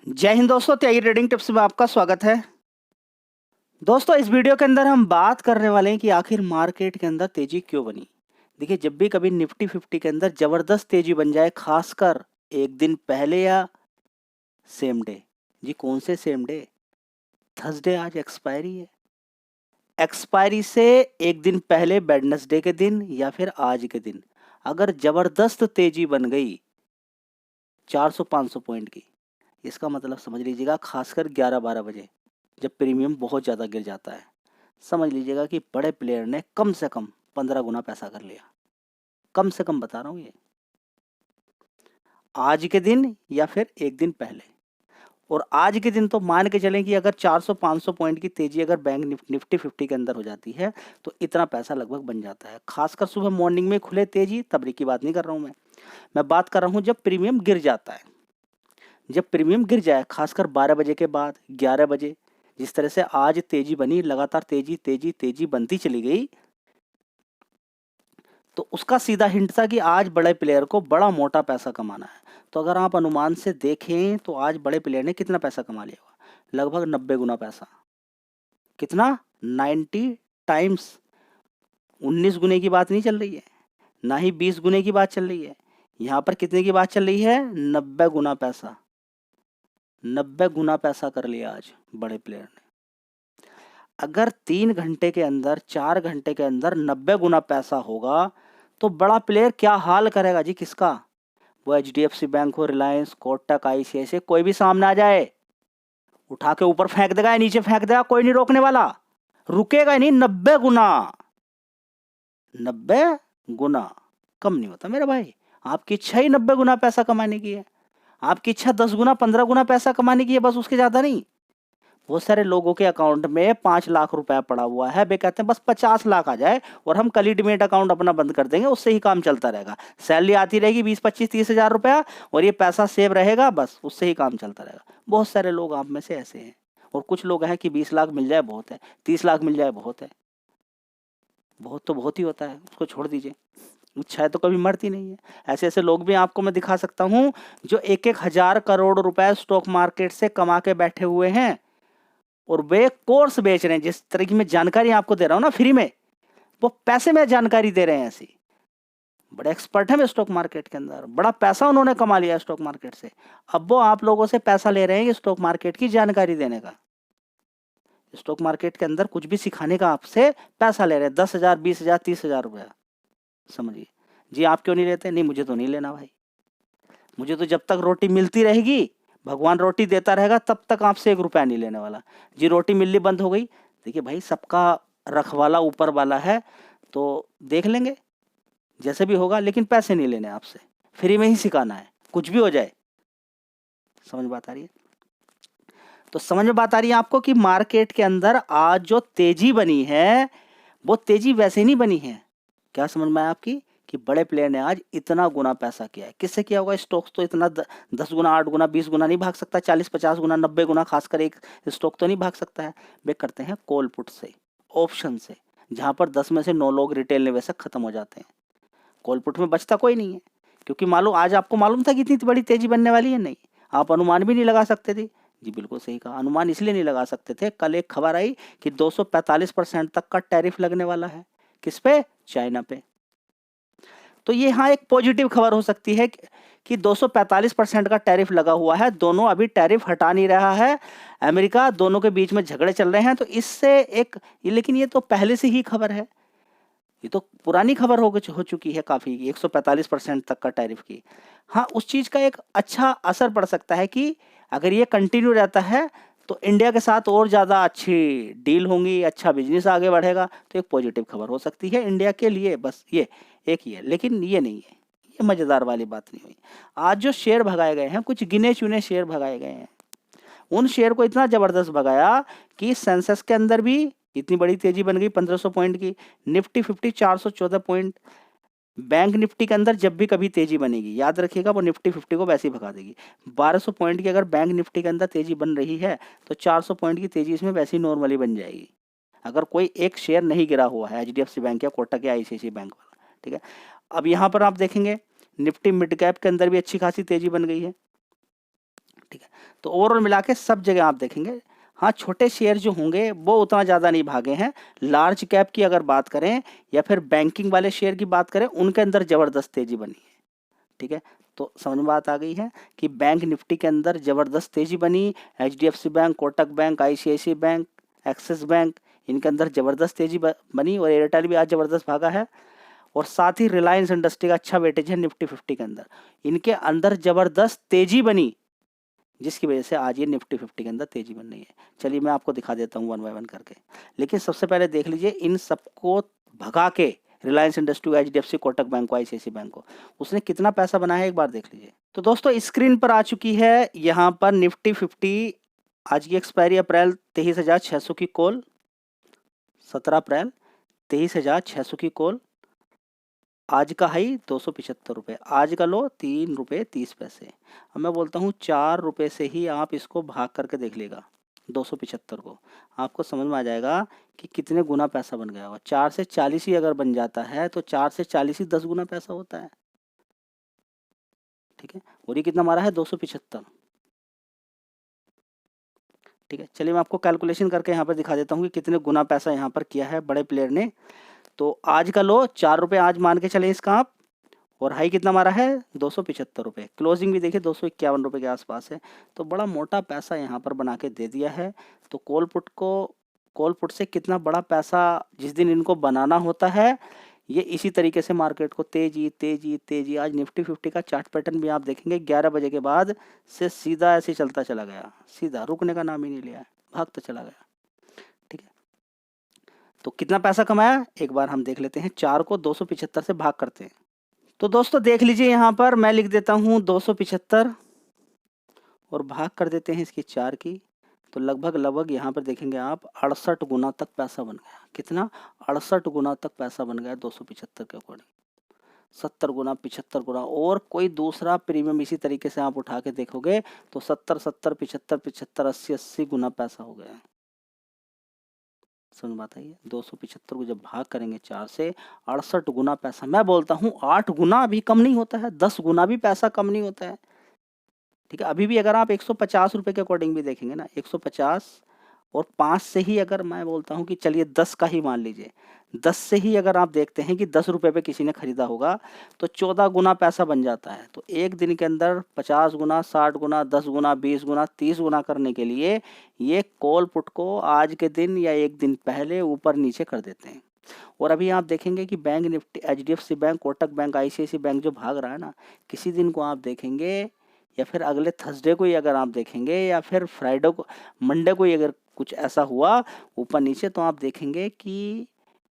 जय हिंद दोस्तों, त्यागी trading tips में आपका स्वागत है। दोस्तों, इस वीडियो के अंदर हम बात करने वाले हैं कि आखिर मार्केट के अंदर तेजी क्यों बनी। देखिए, जब भी कभी निफ्टी 50 के अंदर जबरदस्त तेजी बन जाए, खासकर एक दिन पहले या सेम डे। जी कौन से सेम डे? थर्सडे आज एक्सपायरी है। एक्सपायरी से एक दिन पहले वेडनेसडे के दिन या फिर आज के दिन अगर जबरदस्त तेजी बन गई 400-500 पॉइंट की, इसका मतलब समझ लीजिएगा खासकर 11-12 बजे जब प्रीमियम बहुत ज़्यादा गिर जाता है, समझ लीजिएगा कि बड़े प्लेयर ने कम से कम 15 गुना पैसा कर लिया। कम से कम बता रहा हूँ ये, आज के दिन या फिर एक दिन पहले। और आज के दिन तो मान के चलें कि अगर 400-500 पॉइंट की तेजी अगर बैंक निफ्टी 50 के अंदर हो जाती है तो इतना पैसा लगभग बन जाता है। खासकर सुबह मॉर्निंग में खुले तेजी तबरी की बात नहीं कर रहा हूँ मैं बात कर रहा हूँ जब प्रीमियम गिर जाता है। जब प्रीमियम गिर जाए खासकर 12 बजे के बाद 11 बजे, जिस तरह से आज तेजी बनी, लगातार तेजी तेजी तेजी बनती चली गई, तो उसका सीधा हिंट था कि आज बड़े प्लेयर को बड़ा मोटा पैसा कमाना है। तो अगर आप अनुमान से देखें तो आज बड़े प्लेयर ने कितना पैसा कमा लिया होगा? लगभग 90 गुना पैसा। कितना? 90 टाइम्स। 19 गुने की बात नहीं चल रही है, ना ही 20 गुने की बात चल रही है। यहाँ पर कितने की बात चल रही है? 90 गुना पैसा। 90 गुना पैसा कर लिया आज बड़े प्लेयर ने। अगर 3 घंटे के अंदर 4 घंटे के अंदर 90 गुना पैसा होगा तो बड़ा प्लेयर क्या हाल करेगा जी? किसका? वो HDFC बैंक हो, रिलायंस, कोटक, ICICI, कोई भी सामने आ जाए, उठा के ऊपर फेंक देगा या नीचे फेंक देगा, कोई नहीं रोकने वाला, रुकेगा नहीं। 90 गुना, 90 गुना कम नहीं होता मेरे भाई। आपकी इच्छा ही 90 गुना पैसा कमाने की है, आपकी इच्छा 10 गुना 15 गुना पैसा कमाने की है, बस उसके ज्यादा नहीं। बहुत सारे लोगों के अकाउंट में 5 लाख रुपया पड़ा हुआ है, वे कहते हैं बस 50 लाख आ जाए और हम कल ही डिमेट अकाउंट अपना बंद कर देंगे, उससे ही काम चलता रहेगा। सैलरी आती रहेगी 20-25-30 हजार रुपया और ये पैसा सेव रहेगा, बस उससे ही काम चलता रहेगा। बहुत सारे लोग आप में से ऐसे हैं। और कुछ लोग हैं कि 20 लाख मिल जाए बहुत है, 30 लाख मिल जाए बहुत है। बहुत तो बहुत ही होता है, उसको छोड़ दीजिए। इच्छा तो कभी मरती नहीं है। ऐसे ऐसे लोग भी आपको मैं दिखा सकता हूँ जो 1-1 हजार करोड़ रुपए स्टॉक मार्केट से कमा के बैठे हुए हैं और वे कोर्स बेच रहे हैं। जिस तरह की मैं जानकारी आपको दे रहा हूं ना फ्री में, वो पैसे में जानकारी दे रहे हैं। ऐसी बड़े एक्सपर्ट हैं स्टॉक मार्केट के अंदर, बड़ा पैसा उन्होंने कमा लिया स्टॉक मार्केट से। अब वो आप लोगों से पैसा ले रहे हैं स्टॉक मार्केट की जानकारी देने का। स्टॉक मार्केट के अंदर कुछ भी सिखाने का आपसे पैसा ले रहे हैं, 10,000, 20,000, 30,000 रुपया। समझिए जी। आप क्यों नहीं लेते? नहीं, मुझे तो नहीं लेना भाई। मुझे तो जब तक रोटी मिलती रहेगी, भगवान रोटी देता रहेगा, तब तक आपसे 1 रुपया नहीं लेने वाला जी। रोटी मिलनी बंद हो गई, देखिए भाई, सबका रखवाला ऊपर वाला है, तो देख लेंगे जैसे भी होगा, लेकिन पैसे नहीं लेने आपसे, फ्री में ही सिखाना है, कुछ भी हो जाए। समझ बात आ रही है? तो समझ में बात आ रही है आपको कि मार्केट के अंदर आज जो तेजी बनी है वो तेजी वैसे नहीं बनी है। क्या समझ में आया आपकी कि बड़े प्लेयर ने आज इतना गुना पैसा किया है? किससे किया होगा? स्टॉक्स तो इतना 10 गुना, 8 गुना, 20 गुना नहीं भाग सकता, 40-50 गुना, 90 गुना, खासकर एक स्टॉक तो नहीं भाग सकता है। वे करते हैं कॉल पुट से, ऑप्शन से, जहां पर 10 में से 9 लोग रिटेल निवेशक खत्म हो जाते हैं। कॉल पुट में बचता कोई नहीं है, क्योंकि मालूम, आज आपको मालूम था कि इतनी बड़ी तेजी बनने वाली है? नहीं, आप अनुमान भी नहीं लगा सकते थे। जी बिल्कुल सही कहा, अनुमान इसलिए नहीं लगा सकते थे, कल एक खबर आई कि 245% तक का टैरिफ लगने वाला है। किस पे? चाइना पे। तो ये हाँ एक पॉजिटिव खबर हो सकती है कि 245% का टैरिफ लगा हुआ है। दोनों अभी टैरिफ हटा नहीं रहा है अमेरिका, दोनों के बीच में झगड़े चल रहे हैं, तो इससे एक, लेकिन ये तो पहले से ही खबर है, ये तो पुरानी खबर हो चुकी है काफ़ी, 145% तक का टैरिफ की। हाँ, उस चीज़ का एक अच्छा असर पड़ सकता है कि अगर ये कंटिन्यू रहता है तो इंडिया के साथ और ज़्यादा अच्छी डील होंगी, अच्छा बिजनेस आगे बढ़ेगा, तो एक पॉजिटिव खबर हो सकती है इंडिया के लिए। बस ये एक ही है, लेकिन ये नहीं है, ये मज़ेदार वाली बात नहीं हुई। आज जो शेयर भगाए गए हैं, कुछ गिने चुने शेयर भगाए गए हैं, उन शेयर को इतना ज़बरदस्त भगाया कि सेंसेक्स के अंदर भी इतनी बड़ी तेजी बन गई 1500 पॉइंट की, निफ्टी 50 414 पॉइंट। बैंक निफ्टी के अंदर जब भी कभी तेजी बनेगी, याद रखिएगा, वो निफ्टी 50 को वैसे ही भगा देगी। 1200 पॉइंट की अगर बैंक निफ्टी के अंदर तेजी बन रही है तो 400 पॉइंट की तेजी इसमें वैसे ही नॉर्मली बन जाएगी, अगर कोई एक शेयर नहीं गिरा हुआ है, HDFC बैंक या कोटक या ICICI बैंक वाला। ठीक है, अब यहाँ पर आप देखेंगे निफ्टी मिड कैप के अंदर भी अच्छी खासी तेजी बन गई है। ठीक है, तो ओवरऑल मिला के सब जगह आप देखेंगे, हाँ छोटे शेयर जो होंगे वो उतना ज़्यादा नहीं भागे हैं। लार्ज कैप की अगर बात करें या फिर बैंकिंग वाले शेयर की बात करें, उनके अंदर ज़बरदस्त तेज़ी बनी है। ठीक है, तो समझ में बात आ गई है कि बैंक निफ्टी के अंदर ज़बरदस्त तेज़ी बनी। HDFC bank, Kotak bank, ICICI bank, axis bank, इनके अंदर ज़बरदस्त तेज़ी बनी और एयरटेल भी आज ज़बरदस्त भागा है। और साथ ही रिलायंस इंडस्ट्री का अच्छा वेटेज है निफ्टी 50 के अंदर, इनके अंदर ज़बरदस्त तेज़ी बनी, जिसकी वजह से आज ये निफ्टी 50 के अंदर तेज़ी बन रही है। चलिए मैं आपको दिखा देता हूँ वन बाय वन करके, लेकिन सबसे पहले देख लीजिए इन सबको भगा के Reliance industry, HDFC, Kotak bank को, आईसीआईसीआई बैंक को, उसने कितना पैसा बनाया है एक बार देख लीजिए। तो दोस्तों स्क्रीन पर आ चुकी है यहाँ पर निफ्टी 50, आज की एक्सपायरी अप्रैल 23,600 की कॉल, 17 अप्रैल 23,600 की कॉल, आज का हाई 275 रुपये, आज का लो 3 रुपये 30 पैसे। अब मैं बोलता हूँ 4 रुपये से ही आप इसको भाग करके देख लेगा 275 को, आपको समझ में आ जाएगा कि कितने गुना पैसा बन गया होगा। 4 से 40 ही अगर बन जाता है तो 4 से 40 ही 10 गुना पैसा होता है। ठीक है, और ये कितना मारा है 275। ठीक है, चलिए मैं आपको कैलकुलेशन करके यहाँ पर दिखा देता हूँ कि कितने गुना पैसा यहाँ पर किया है बड़े प्लेयर ने। तो आज का लो 4 रुपये आज मान के चले इसका आप, और हाई कितना मारा है 275 रुपये, क्लोजिंग भी देखिए 251 रुपये के आसपास है। तो बड़ा मोटा पैसा यहाँ पर बना के दे दिया है। तो कॉल पुट से कितना बड़ा पैसा जिस दिन इनको बनाना होता है, ये इसी तरीके से मार्केट को तेजी तेजी तेजी, आज निफ्टी 50 का चार्ट पैटर्न भी आप देखेंगे 11 बजे के बाद से सीधा ऐसे चलता चला गया, सीधा रुकने का नाम ही नहीं लिया, भागता चला गया। ठीक है, तो कितना पैसा कमाया एक बार हम देख लेते हैं। 4 को 275 से भाग करते हैं, तो दोस्तों देख लीजिए यहाँ पर मैं लिख देता हूँ 275 और भाग कर देते हैं इसकी 4 की, तो लगभग यहाँ पर देखेंगे आप 68 गुना तक पैसा बन गया। कितना? 68 गुना तक पैसा बन गया 275 के अकॉर्डिंग, 70 गुना, 75 गुना। और कोई दूसरा प्रीमियम इसी तरीके से आप उठा के देखोगे तो 70 70 75 75 80 80 गुना पैसा हो गया। समझ बात आई है? 275 को जब भाग करेंगे 4 से, 68 गुना पैसा। मैं बोलता हूँ 8 गुना भी कम नहीं होता है, 10 गुना भी पैसा कम नहीं होता है। ठीक है, अभी भी अगर आप 150 रुपये के अकॉर्डिंग भी देखेंगे ना, 150 और 5 से ही अगर मैं बोलता हूँ कि चलिए 10 का ही मान लीजिए, 10 से ही अगर आप देखते हैं कि 10 रुपये पे किसी ने खरीदा होगा तो 14 गुना पैसा बन जाता है। तो एक दिन के अंदर 50 गुना, 60 गुना, 10 गुना, 20 गुना, 30 गुना करने के लिए ये कॉल पुट को आज के दिन या एक दिन पहले ऊपर नीचे कर देते हैं। और अभी आप देखेंगे कि bank Nifty, HDFC bank, Kotak bank, ICICI bank जो भाग रहा है ना, किसी दिन को आप देखेंगे या फिर अगले थर्सडे को ही अगर आप देखेंगे या फिर फ्राइडे को, मंडे को ही अगर कुछ ऐसा हुआ ऊपर नीचे, तो आप देखेंगे कि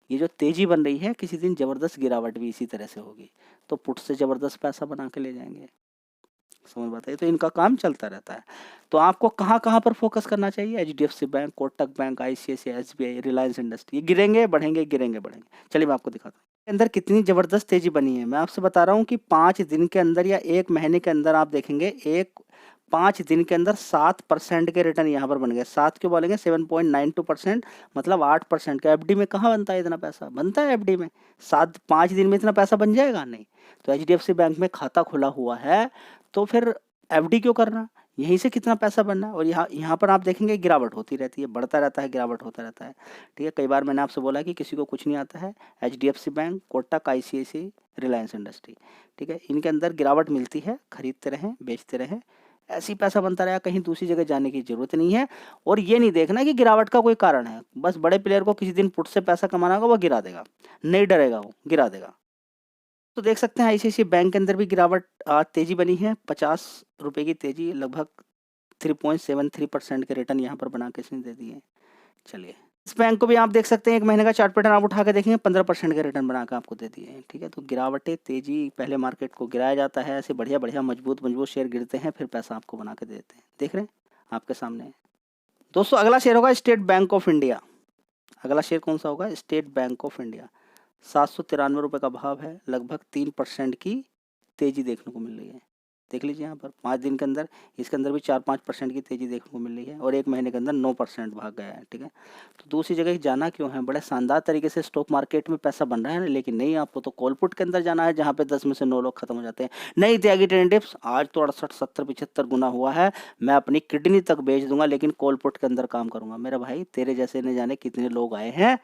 ये जो तेजी बन रही है किसी दिन ज़बरदस्त गिरावट भी इसी तरह से होगी। तो पुट से ज़बरदस्त पैसा बना के ले जाएंगे। समझ बताइए, तो इनका काम चलता रहता है। तो आपको कहाँ कहाँ पर फोकस करना चाहिए? HDFC bank, Kotak bank, ICICI, SBI, Reliance industry, ये गिरेंगे बढ़ेंगे, गिरेंगे बढ़ेंगे। चलिए मैं आपको दिखाता हूँ अंदर कितनी ज़बरदस्त तेजी बनी है। मैं आपसे बता रहा हूँ कि 5 दिन के अंदर या 1 महीने के अंदर आप देखेंगे 5 दिन के अंदर 7% के रिटर्न यहाँ पर बन गए। 7 क्यों बोलेंगे? 7.92%, मतलब 8% का। एफडी में कहाँ बनता है इतना पैसा? बनता है एफडी में? 5 दिन में इतना पैसा बन जाएगा? नहीं। तो एचडीएफसी बैंक में खाता खुला हुआ है तो फिर एफडी क्यों करना? यहीं से कितना पैसा बनना है। और यहाँ पर आप देखेंगे गिरावट होती रहती है, बढ़ता रहता है, गिरावट होता रहता है। ठीक है, कई बार मैंने आपसे बोला कि किसी को कुछ नहीं आता है। HDFC bank, Kotak, ICICI, Reliance industry, ठीक है, इनके अंदर गिरावट मिलती है, खरीदते रहें, बेचते रहें, ऐसी पैसा बनता रहेगा, कहीं दूसरी जगह जाने की जरूरत नहीं है। और ये नहीं देखना कि गिरावट का कोई कारण है, बस बड़े प्लेयर को किसी दिन पुट से पैसा कमाना होगा, वो गिरा देगा, नहीं डरेगा, वो गिरा देगा। तो देख सकते हैं आईसीआईसीआई बैंक के अंदर भी गिरावट, तेजी बनी है, 50 रुपये की तेजी, लगभग 3.73% के रिटर्न यहाँ पर बना के इसने दे दिए। चलिए इस बैंक को भी आप देख सकते हैं, 1 महीने का चार्ट पैटर्न आप उठा के देखेंगे, 15% के रिटर्न बना के आपको दे दिए। ठीक है, तो गिरावटें, तेजी, पहले मार्केट को गिराया जाता है, ऐसे बढ़िया बढ़िया मजबूत मजबूत शेयर गिरते हैं, फिर पैसा आपको बना के देते हैं। देख रहे हैं आपके सामने। दोस्तों अगला शेयर होगा स्टेट बैंक ऑफ इंडिया। अगला शेयर कौन सा होगा? State bank of India. 793 रुपये का भाव है, लगभग 3% की तेजी देखने को मिल रही है। देख लीजिए यहाँ पर 5 दिन के अंदर इसके अंदर भी 4-5% की तेज़ी देखने को मिल रही है और 1 महीने के अंदर 9% भाग गया है। ठीक है, तो दूसरी जगह जाना क्यों है? बड़े शानदार तरीके से स्टॉक मार्केट में पैसा बन रहा है, लेकिन नहीं, आपको तो कॉल पुट के अंदर जाना है जहाँ पे 10 में से 9 लोग खत्म हो जाते हैं। नहीं त्यागी ट्रेडिंग टिप्स, आज तो 68, 70, 75 गुना हुआ है। मैं अपनी किडनी तक बेच दूंगा लेकिन कॉल पुट के अंदर काम करूंगा। मेरा भाई, तेरे जैसे न जाने कितने लोग आए हैं,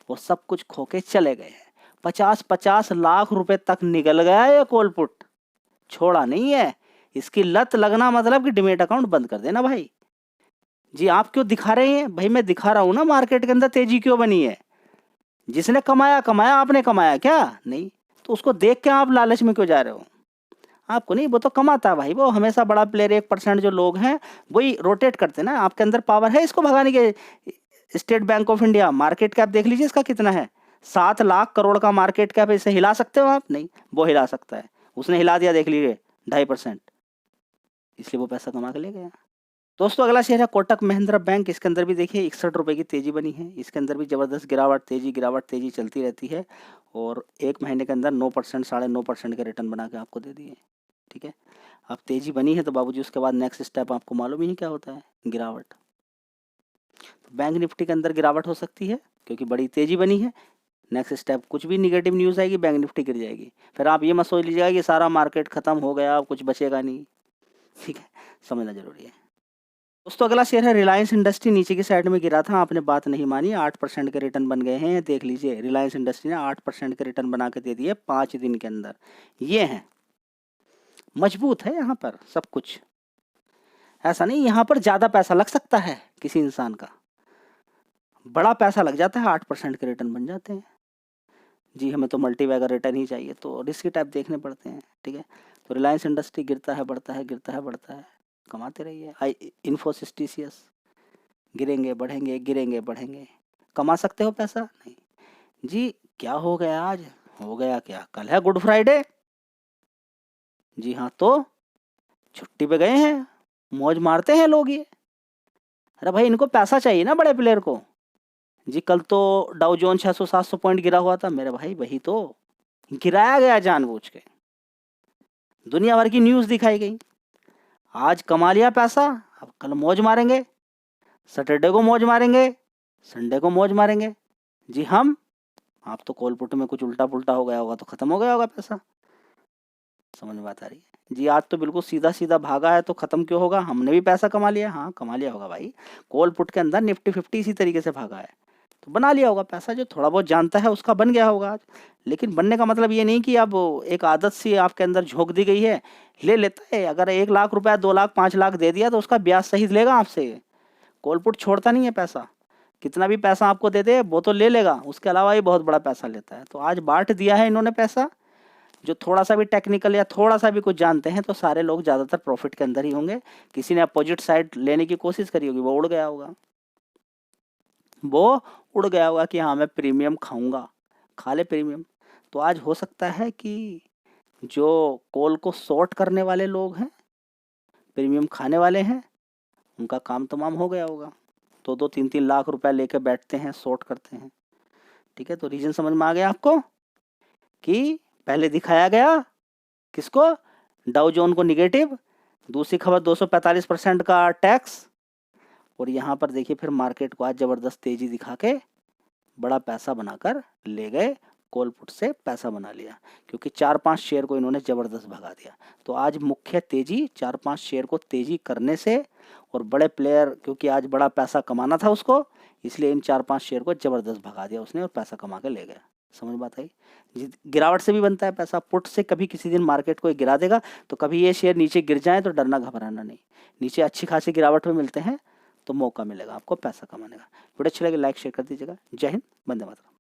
वो सब कुछ खो के चले गए हैं। 50-50 लाख रुपए तक निकल गया ये कॉल पुट, छोड़ा नहीं है। इसकी लत लगना मतलब कि डिमेट अकाउंट बंद कर देना भाई। जी आप क्यों दिखा रहे हैं? भाई मैं दिखा रहा हूं ना मार्केट के अंदर तेजी क्यों बनी है। जिसने कमाया कमाया, आपने कमाया क्या? नहीं, तो उसको देख के आप लालच में क्यों जा रहे हो? आपको नहीं, वो तो कमाता है भाई, वो हमेशा बड़ा प्लेयर 1% जो लोग हैं वही रोटेट करते हैं ना। आपके अंदर पावर है इसको भगाने के। State bank of India market cap देख लीजिए इसका कितना है, 7 लाख करोड़ का मार्केट कैप। इसे हिला सकते हो आप? नहीं, वो हिला सकता है। उसने हिला दिया, देख लीजिए 2.5%, इसलिए वो पैसा कमा के ले गया। दोस्तों अगला शेयर है कोटक महिंद्रा बैंक। इसके अंदर भी देखिए 61 रुपए की तेजी बनी है। इसके अंदर भी जबरदस्त गिरावट तेजी चलती रहती है और 1 महीने के अंदर 9%, 9.5% के रिटर्न बना के आपको दे दिए। ठीक है, अब तेजी बनी है तो बाबूजी उसके बाद नेक्स्ट स्टेप आपको मालूम ही क्या होता है, गिरावट। तो बैंक निफ्टी के अंदर गिरावट हो सकती है क्योंकि बड़ी तेजी बनी है। नेक्स्ट स्टेप कुछ भी निगेटिव न्यूज़ आएगी, बैंक निफ्टी गिर जाएगी। फिर आप ये मत सोच लीजिएगा कि सारा मार्केट खत्म हो गया, कुछ बचेगा नहीं। ठीक है, समझना जरूरी है। दोस्तों अगला शेयर है रिलायंस इंडस्ट्री। नीचे की साइड में गिरा था, आपने बात नहीं मानी, 8% के रिटर्न बन गए हैं। देख लीजिए रिलायंस इंडस्ट्री ने 8% के रिटर्न बना के दे दिए 5 दिन के अंदर। ये है, मजबूत है यहाँ पर सब कुछ। ऐसा नहीं, यहाँ पर ज़्यादा पैसा लग सकता है किसी इंसान का, बड़ा पैसा लग जाता है, 8% के रिटर्न बन जाते हैं। जी हमें तो मल्टीबैगर रिटर्न ही चाहिए, तो रिस्की टाइप देखने पड़ते हैं। ठीक है, तो रिलायंस इंडस्ट्री गिरता है, बढ़ता है, गिरता है, बढ़ता है, कमाते रहिए। इन्फोसिस, टीसीएस गिरेंगे बढ़ेंगे, गिरेंगे बढ़ेंगे, कमा सकते हो पैसा? नहीं जी। क्या हो गया आज? हो गया क्या? कल है गुड फ्राइडे। जी हाँ, तो छुट्टी पे गए हैं, मौज मारते हैं लोग ये। अरे भाई इनको पैसा चाहिए ना बड़े प्लेयर को। जी कल तो डाउ जोन 600-700 पॉइंट गिरा हुआ था मेरे भाई, वही तो गिराया गया जानबूझ के, दुनिया भर की न्यूज़ दिखाई गई। आज कमा लिया पैसा, अब कल मौज मारेंगे, सैटरडे को मौज मारेंगे, संडे को मौज मारेंगे। जी हम, आप तो कॉल पुट में कुछ उल्टा पुल्टा हो गया होगा तो खत्म हो गया होगा पैसा। समझ में बात आ रही है? जी आज तो बिल्कुल सीधा सीधा भागा है, तो खत्म क्यों होगा? हमने भी पैसा कमा लिया। हाँ कमा लिया होगा भाई, कॉल पुट के अंदर निफ्टी 50 इसी तरीके से भागा है, तो बना लिया होगा पैसा। जो थोड़ा बहुत जानता है उसका बन गया होगा आज। लेकिन बनने का मतलब ये नहीं कि अब एक आदत सी आपके अंदर झोंक दी गई है, ले लेता है। अगर 1 लाख रुपया 2 लाख 5 लाख दे दिया तो उसका ब्याज सहित लेगा आपसे। कॉल पुट छोड़ता नहीं है पैसा, कितना भी पैसा आपको दे दे वो तो ले लेगा, उसके अलावा ही बहुत बड़ा पैसा लेता है। तो आज बांट दिया है इन्होंने पैसा। जो थोड़ा सा भी टेक्निकल या थोड़ा सा भी कुछ जानते हैं तो सारे लोग ज़्यादातर प्रॉफिट के अंदर ही होंगे। किसी ने अपोजिट साइड लेने की कोशिश करी होगी, वो उड़ गया होगा, वो उड़ गया होगा कि हाँ मैं प्रीमियम खाऊंगा, खा ले प्रीमियम। तो आज हो सकता है कि जो कॉल को शॉर्ट करने वाले लोग हैं, प्रीमियम खाने वाले हैं, उनका काम तमाम हो गया होगा। 2-3 लाख रुपए लेके बैठते हैं, शॉर्ट करते हैं। ठीक है, तो रीजन समझ में आ गया आपको कि पहले दिखाया गया किसको, डाउ जोन को निगेटिव, दूसरी खबर 245% का टैक्स, और यहाँ पर देखिए फिर मार्केट को आज ज़बरदस्त तेजी दिखा के बड़ा पैसा बनाकर ले गए। कॉल पुट से पैसा बना लिया क्योंकि 4-5 शेयर को इन्होंने ज़बरदस्त भगा दिया। तो आज मुख्य तेजी 4-5 शेयर को तेजी करने से, और बड़े प्लेयर क्योंकि आज बड़ा पैसा कमाना था उसको, इसलिए इन 4-5 शेयर को ज़बरदस्त भगा दिया उसने और पैसा कमा के ले गया। समझ बात आई? गिरावट से भी बनता है पैसा, पुट से कभी किसी दिन मार्केट को गिरा देगा, तो कभी ये शेयर नीचे गिर जाए तो डरना घबराना नहीं। नीचे अच्छी खासी गिरावट में मिलते हैं तो मौका मिलेगा आपको पैसा कमाने का। वीडियो अच्छी लगे लाइक शेयर कर दीजिएगा। जय हिंद, वंदे मातरम।